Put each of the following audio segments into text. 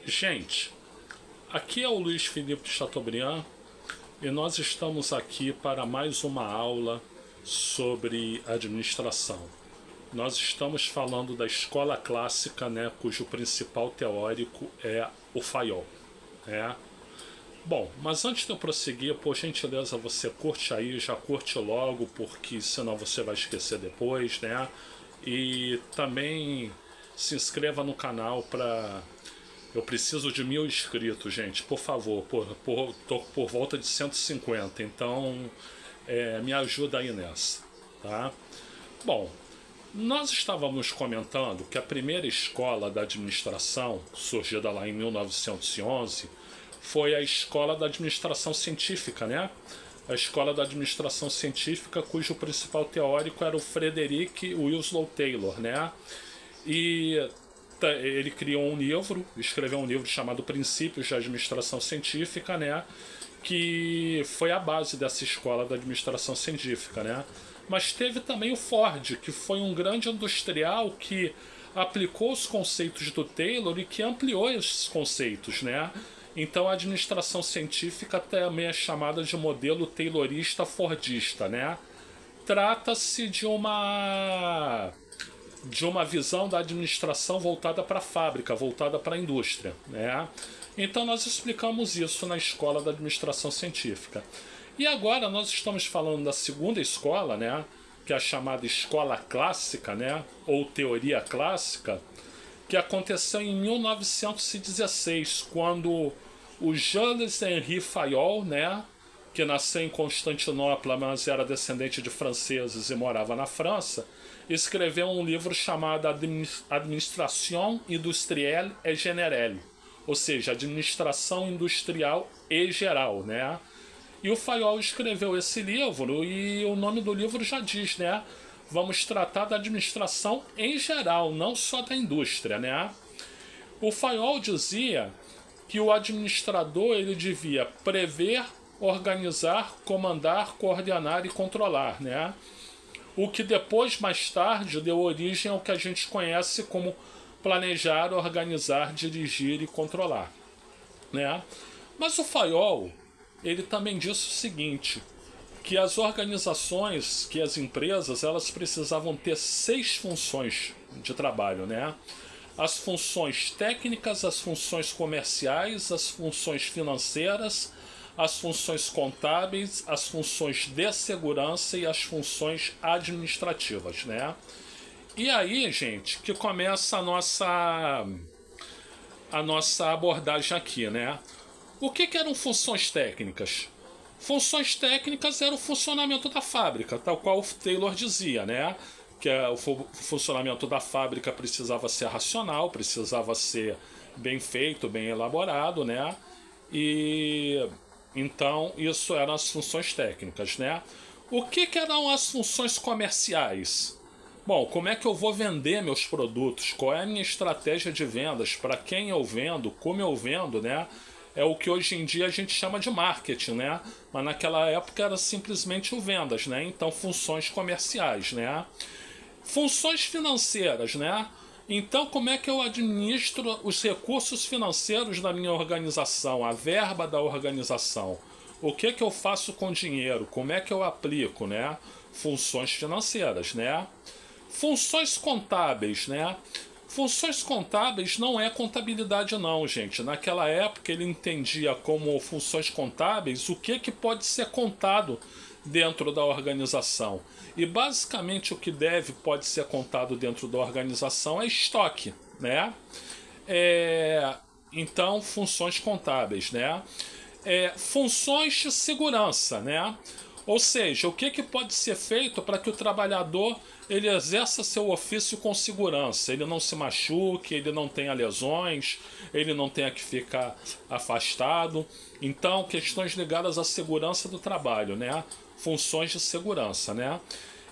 Gente, aqui é o Luiz Felipe de Chateaubriand e nós estamos aqui para mais uma aula sobre administração. Nós estamos falando da escola clássica, né, cujo principal teórico é o Fayol. Bom, mas antes de eu prosseguir, por gentileza, você curte aí, já curte logo, porque senão você vai esquecer depois, né? E também se inscreva no canal para... Eu preciso de 1000 inscritos, gente, por favor, tô por volta de 150, então me ajuda aí nessa, tá? Bom, nós estávamos comentando que a primeira escola da administração, surgida lá em 1911, foi a Escola da Administração Científica, né? A Escola da Administração Científica, cujo principal teórico era o Frederick Winslow Taylor, né? E ele criou um livro, escreveu um livro chamado Princípios de Administração Científica, né? Que foi a base dessa Escola da Administração Científica, né? Mas teve também o Ford, que foi um grande industrial que aplicou os conceitos do Taylor e que ampliou esses conceitos, né? Então a administração científica também é chamada de modelo taylorista fordista, né? Trata-se de uma visão da administração voltada para a fábrica, voltada para a indústria, né? Então nós explicamos isso na escola da administração científica. E agora nós estamos falando da segunda escola, né? Que é a chamada escola clássica, né? Ou teoria clássica, que aconteceu em 1916, quando o Jules-Henri Fayol, né, que nasceu em Constantinopla, mas era descendente de franceses e morava na França, escreveu um livro chamado Administration Industrielle et Générale, ou seja, administração industrial e geral, né? E o Fayol escreveu esse livro e o nome do livro já diz, né? Vamos tratar da administração em geral, não só da indústria, né? O Fayol dizia que o administrador ele devia prever, organizar, comandar, coordenar e controlar, né? O que depois, mais tarde, deu origem ao que a gente conhece como planejar, organizar, dirigir e controlar, né? Mas o Fayol, ele também disse o seguinte, que as organizações, que as empresas, elas precisavam ter 6 funções de trabalho, né? As funções técnicas, as funções comerciais, as funções financeiras, as funções contábeis, as funções de segurança e as funções administrativas, né? E aí, gente, que começa a nossa abordagem aqui, né? O que eram funções técnicas? Funções técnicas era o funcionamento da fábrica, tal qual o Taylor dizia, né? Que o funcionamento da fábrica precisava ser racional, precisava ser bem feito, bem elaborado, né? E então isso eram as funções técnicas, né? O que eram as funções comerciais? Bom, como é que eu vou vender meus produtos? Qual é a minha estratégia de vendas? Para quem eu vendo? Como eu vendo, né? É o que hoje em dia a gente chama de marketing, né? Mas naquela época era simplesmente o vendas, né? Então funções comerciais, né? Funções financeiras, né? Então como é que eu administro os recursos financeiros da minha organização, a verba da organização? O que eu faço com o dinheiro? Como é que eu aplico, né? Funções financeiras, né? Funções contábeis, né? Funções contábeis não é contabilidade não, gente. Naquela época ele entendia como funções contábeis o que pode ser contado dentro da organização. E basicamente o que pode ser contado dentro da organização é estoque, né? Então, funções contábeis, né? Funções de segurança, né? Ou seja, o que pode ser feito para que o trabalhador ele exerça seu ofício com segurança, ele não se machuque, ele não tenha lesões, ele não tenha que ficar afastado. Então, questões ligadas à segurança do trabalho, né? Funções de segurança, né?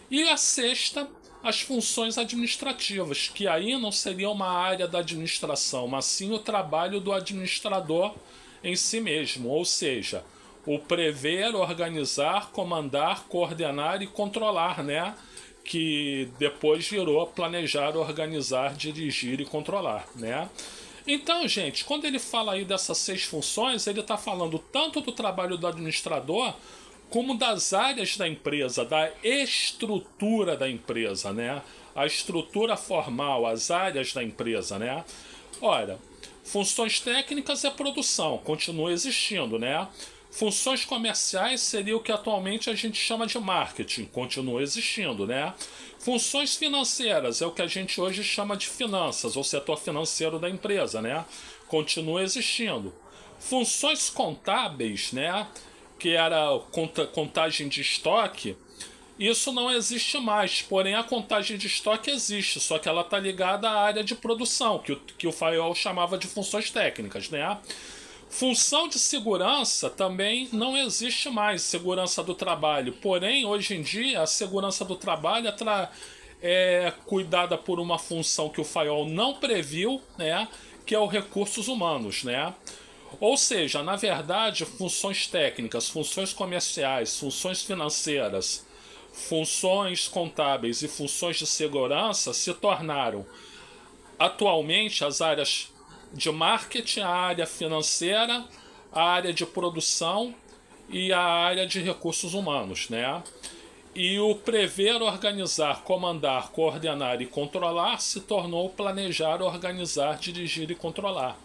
E a sexta, as funções administrativas, que aí não seria uma área da administração, mas sim o trabalho do administrador em si mesmo, ou seja, o prever, organizar, comandar, coordenar e controlar, né? Que depois virou planejar, organizar, dirigir e controlar, né? Então, gente, quando ele fala aí dessas 6 funções, ele está falando tanto do trabalho do administrador como das áreas da empresa, da estrutura da empresa, né? A estrutura formal, as áreas da empresa, né? Ora, funções técnicas é produção, continua existindo, né? Funções comerciais seria o que atualmente a gente chama de marketing, continua existindo, né? Funções financeiras é o que a gente hoje chama de finanças, ou setor financeiro da empresa, né? Continua existindo. Funções contábeis, né? Que era contagem de estoque, isso não existe mais, porém a contagem de estoque existe, só que ela está ligada à área de produção, que o Fayol chamava de funções técnicas, né? Função de segurança também não existe mais, segurança do trabalho, porém hoje em dia a segurança do trabalho é cuidada por uma função que o Fayol não previu, né? Que é o recursos humanos, né? Ou seja, na verdade, funções técnicas, funções comerciais, funções financeiras, funções contábeis e funções de segurança se tornaram atualmente as áreas de marketing, a área financeira, a área de produção e a área de recursos humanos, né? E o prever, organizar, comandar, coordenar e controlar se tornou planejar, organizar, dirigir e controlar.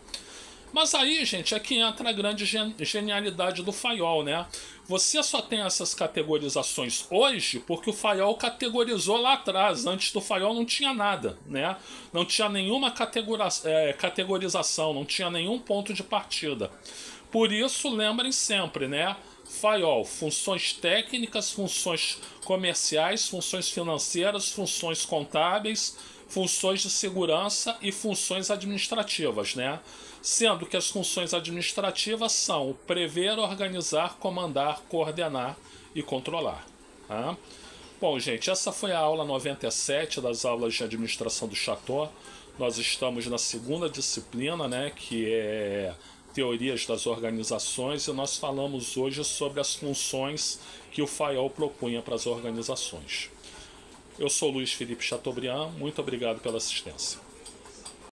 Mas aí, gente, é que entra a grande genialidade do Fayol, né? Você só tem essas categorizações hoje porque o Fayol categorizou lá atrás. Antes do Fayol não tinha nada, né? Não tinha nenhuma categorização, não tinha nenhum ponto de partida. Por isso, lembrem sempre, né? Fayol, funções técnicas, funções comerciais, funções financeiras, funções contábeis, funções de segurança e funções administrativas, né? Sendo que as funções administrativas são prever, organizar, comandar, coordenar e controlar. Tá? Bom, gente, essa foi a aula 97 das aulas de administração do Chateau. Nós estamos na segunda disciplina, né, que é teorias das organizações, e nós falamos hoje sobre as funções que o Fayol propunha para as organizações. Eu sou Luiz Felipe Chateaubriand, muito obrigado pela assistência.